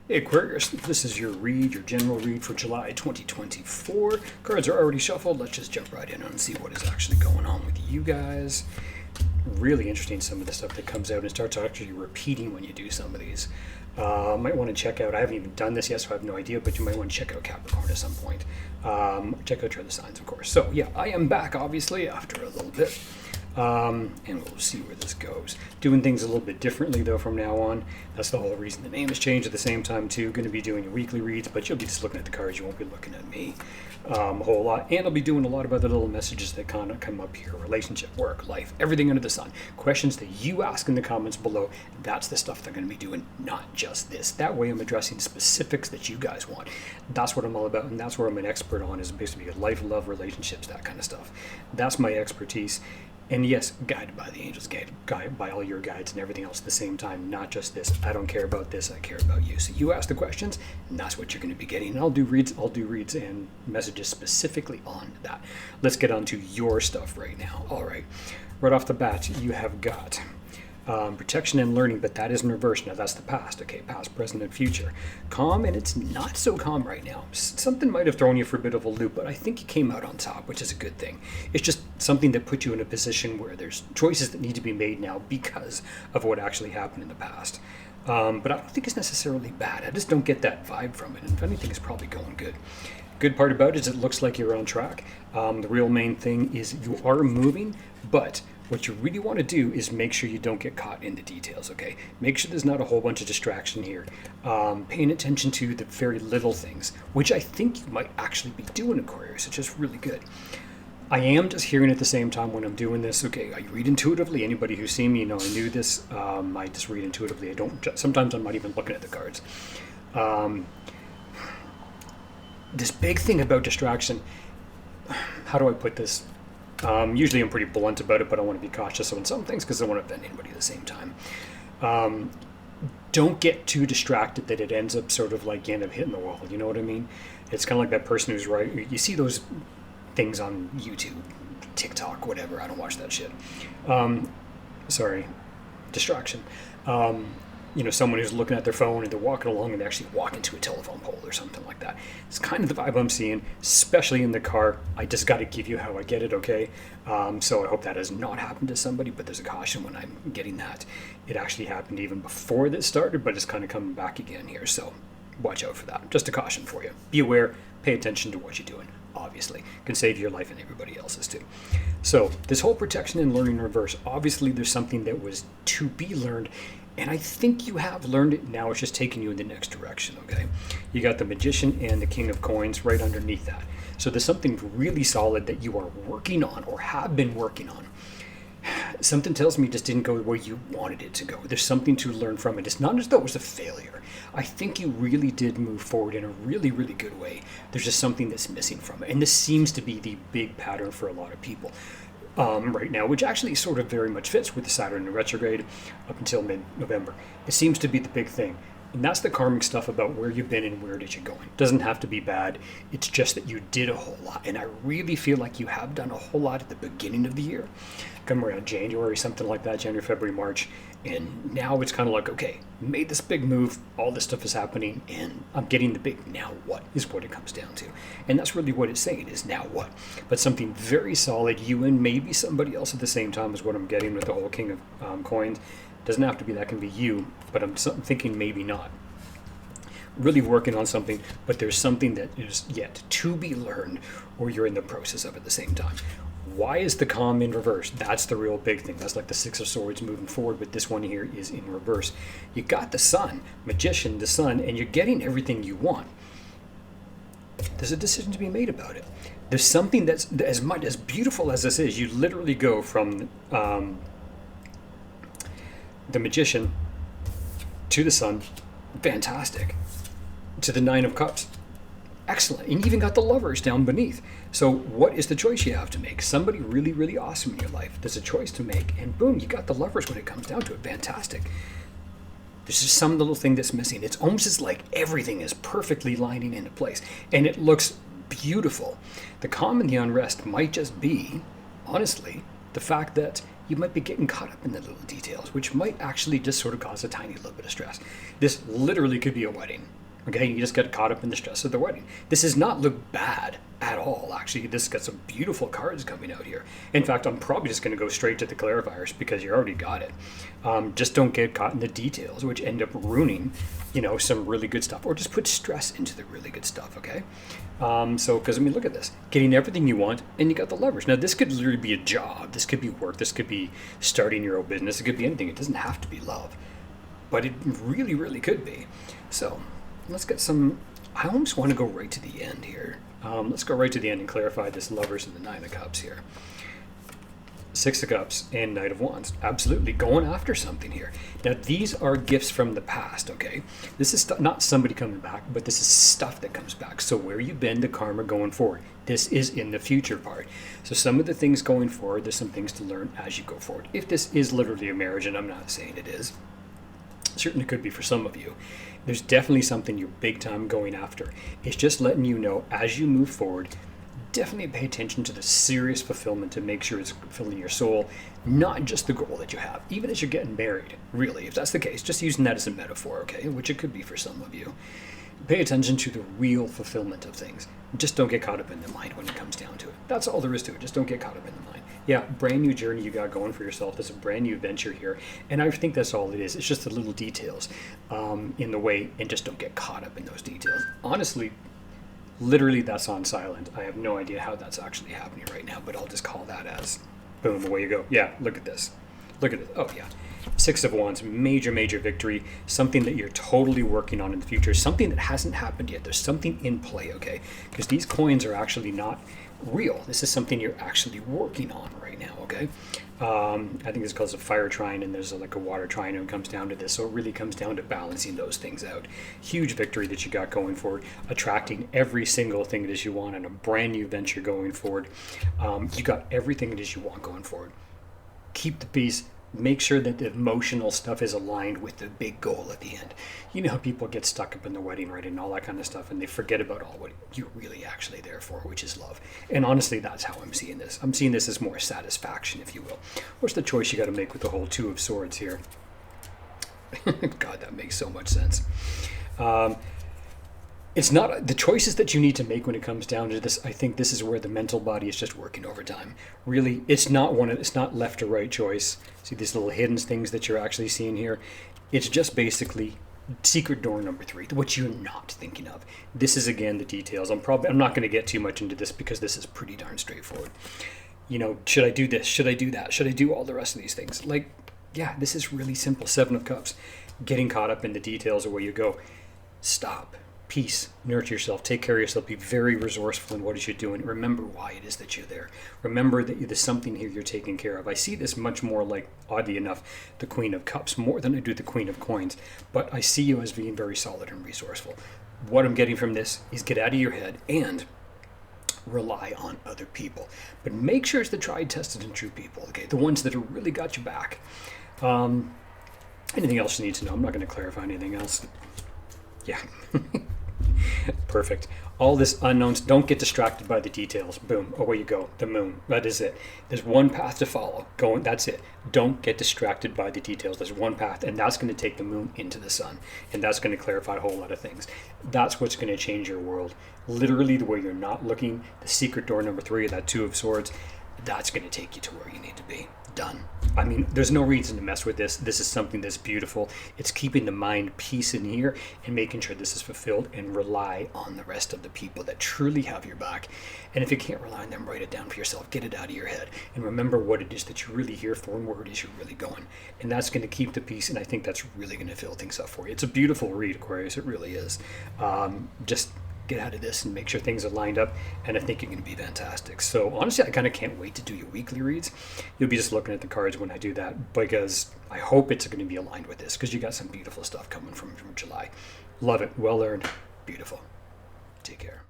Hey Aquarius, this is your read, your general read for July 2024. Cards are already shuffled. Let's just jump right in and see what is actually going on with you guys. Really interesting, some of the stuff that comes out and starts actually repeating when you do some of these. Might want to check out, I haven't even done this yet, so I have no idea, but you might want to check out Capricorn at some point. Check out your other signs, of course. So yeah, I am back, obviously, after a little bit. And we'll see where this goes. Doing things a little bit differently, though, from now on. That's the whole reason the name has changed at the same time, too. Going to be doing your weekly reads, but you'll be just looking at the cards. You won't be looking at me a whole lot. And I'll be doing a lot of other little messages that kind of come up here. Relationship, work, life, everything under the sun. Questions that you ask in the comments below. That's the stuff they're going to be doing, not just this. That way I'm addressing specifics that you guys want. That's what I'm all about, and that's where I'm an expert on, is basically life, love, relationships, that kind of stuff. That's my expertise. And yes, guided by the angels, guided by all your guides and everything else at the same time, not just this. I don't care about this, I care about you. So you ask the questions, and that's what you're going to be getting. And I'll do reads and messages specifically on that. Let's get on to your stuff right now. All right, right off the bat, you have got protection and learning, but that is in reverse. Now that's the past, okay? Past, present, and future. Calm, and it's not so calm right now. Something might have thrown you for a bit of a loop, but I think you came out on top, which is a good thing. It's just something that put you in a position where there's choices that need to be made now because of what actually happened in the past. But I don't think it's necessarily bad. I just don't get that vibe from it. And if anything, it's probably going good. Good part about it is it looks like you're on track. The real main thing is you are moving, but what you really want to do is make sure you don't get caught in the details, okay? Make sure there's not a whole bunch of distraction here. Paying attention to the very little things, which I think you might actually be doing, Aquarius. It's just really good. I am just hearing at the same time when I'm doing this, okay, I read intuitively. Anybody who's seen me, you know I knew this. I just read intuitively. I don't, sometimes I'm not even looking at the cards. This big thing about distraction, how do I put this? Usually I'm pretty blunt about it, but I want to be cautious on some things because I don't want to offend anybody at the same time. Don't get too distracted that it ends up sort of like you end up hitting the wall. You know what I mean? It's kind of like that person who's right. You see those things on YouTube, TikTok, whatever. I don't watch that shit. Sorry, distraction. You know, someone who's looking at their phone and they're walking along and they actually walk into a telephone pole or something like that. It's kind of the vibe I'm seeing, especially in the car. I just got to give you how I get it, okay? So I hope that has not happened to somebody, but there's a caution when I'm getting that. It actually happened even before this started, but it's kind of coming back again here. So watch out for that. Just a caution for you. Be aware, pay attention to what you're doing. Obviously, can save your life and everybody else's too. So this whole protection and learning in reverse, obviously there's something that was to be learned, and I think you have learned it. Now it's just taking you in the next direction, okay? You got the Magician and the King of Coins right underneath that. So there's something really solid that you are working on or have been working on. Something tells me it just didn't go where you wanted it to go. There's something to learn from it. It's not as though it was a failure. I think you really did move forward in a really, really good way. There's just something that's missing from it. And this seems to be the big pattern for a lot of people right now, which actually sort of very much fits with the Saturn in retrograde up until mid-November. It seems to be the big thing. And that's the karmic stuff about where you've been and where did you going. It doesn't have to be bad. It's just that you did a whole lot. And I really feel like you have done a whole lot at the beginning of the year. Come around January, something like that, January, February, March. And now it's kind of like, okay, made this big move. All this stuff is happening. And I'm getting the big now what is what it comes down to. And that's really what it's saying is now what. But something very solid, you and maybe somebody else at the same time is what I'm getting with the whole King of Coins. Doesn't have to be, that can be you, but I'm thinking maybe not. Really working on something, but there's something that is yet to be learned, or you're in the process of at the same time. Why is the calm in reverse? That's the real big thing. That's like the Six of Swords moving forward, but this one here is in reverse. You got the Sun, Magician, the Sun, and you're getting everything you want. There's a decision to be made about it. There's something that's as beautiful as this is. You literally go from the Magician to the Sun, fantastic, to the Nine of Cups, excellent, and you even got the Lovers down beneath. So what is the choice you have to make? Somebody really, really awesome in your life. There's a choice to make, and boom, you got the Lovers when it comes down to it, fantastic. There's just some little thing that's missing. It's almost as like everything is perfectly lining into place, and it looks beautiful. The calm and the unrest might just be, honestly, the fact that you might be getting caught up in the little details, which might actually just sort of cause a tiny little bit of stress. This literally could be a wedding. Okay, you just get caught up in the stress of the wedding. This does not look bad at all, actually. This got some beautiful cards coming out here. In fact, I'm probably just going to go straight to the clarifiers because you already got it. Just don't get caught in the details, which end up ruining, some really good stuff, or just put stress into the really good stuff, okay? Because, look at this. Getting everything you want, and you got the leverage. Now, this could literally be a job. This could be work. This could be starting your own business. It could be anything. It doesn't have to be love. But it really, really could be. So let's get some. I almost want to go right to the end here. Let's go right to the end and clarify this Lovers and the Nine of Cups here. Six of Cups and Knight of Wands. Absolutely going after something here. Now, these are gifts from the past, okay? This is not somebody coming back, but this is stuff that comes back. So where you've been, the karma going forward. This is in the future part. So some of the things going forward, there's some things to learn as you go forward. If this is literally a marriage, and I'm not saying it is, certainly could be for some of you, there's definitely something you're big time going after. It's just letting you know as you move forward, definitely pay attention to the serious fulfillment to make sure it's fulfilling your soul, not just the goal that you have, even as you're getting married, really. If that's the case, just using that as a metaphor, okay, which it could be for some of you. Pay attention to the real fulfillment of things. Just don't get caught up in the mind when it comes down to it. That's all there is to it. Just don't get caught up in the mind. Yeah, brand new journey you got going for yourself. There's a brand new venture here. And I think that's all it is. It's just the little details in the way, and just don't get caught up in those details. Honestly, literally that's on silent. I have no idea how that's actually happening right now, but I'll just call that as boom, away you go. Yeah, look at this. Look at it. Oh, yeah. Six of Wands, major, major victory, something that you're totally working on in the future, something that hasn't happened yet. There's something in play, okay? Because these coins are actually not real. This is something you're actually working on right now, okay? I think it's called a fire trine, and there's like a water trine, and it comes down to this. So it really comes down to balancing those things out. Huge victory that you got going forward, attracting every single thing that is you want in a brand new venture going forward. You got everything that is you want going forward. Keep the peace. Make sure that the emotional stuff is aligned with the big goal at the end. You know how people get stuck up in the wedding, right, and all that kind of stuff, and they forget about all what you're really actually there for, which is love. And honestly, that's how I'm seeing this. I'm seeing this as more satisfaction, if you will. What's the choice you got to make with the whole Two of Swords here? God, that makes so much sense. It's not the choices that you need to make when it comes down to this. I think this is where the mental body is just working overtime. Really, it's not left or right choice. See these little hidden things that you're actually seeing here? It's just basically secret door number 3, what you're not thinking of. This is again the details. I'm not going to get too much into this because this is pretty darn straightforward. Should I do this? Should I do that? Should I do all the rest of these things? Yeah, this is really simple. 7 of Cups. Getting caught up in the details of where you go. Stop. Peace, nurture yourself, take care of yourself, be very resourceful in what it is you're doing. Remember why it is that you're there. Remember that there's something here you're taking care of. I see this much more like, oddly enough, the Queen of Cups more than I do the Queen of Coins, but I see you as being very solid and resourceful. What I'm getting from this is get out of your head and rely on other people. But make sure it's the tried, tested, and true people, okay? The ones that have really got you back. Anything else you need to know? I'm not going to clarify anything else. Yeah. Perfect. All this unknowns, don't get distracted by the details. Boom, away you go. The moon, that is it. There's one path to follow. That's it. Don't get distracted by the details. There's one path, and that's going to take the moon into the sun, and that's going to clarify a whole lot of things. That's what's going to change your world. Literally, the way you're not looking, the secret door number 3, that 2 of Swords, that's going to take you to where you need to be. Done. There's no reason to mess with this. This is something that's beautiful. It's keeping the mind peace in here and making sure this is fulfilled, and rely on the rest of the people that truly have your back. And if you can't rely on them, write it down for yourself. Get it out of your head and remember what it is that you're really here for and where it is you're really going. And that's going to keep the peace, and I think that's really going to fill things up for you. It's a beautiful read, Aquarius. It really is. Just get out of this and make sure things are lined up, and I think you're going to be fantastic. So honestly, I kind of can't wait to do your weekly reads. You'll be just looking at the cards when I do that, because I hope it's going to be aligned with this, because you got some beautiful stuff coming from July. Love it. Well earned. Beautiful. Take care.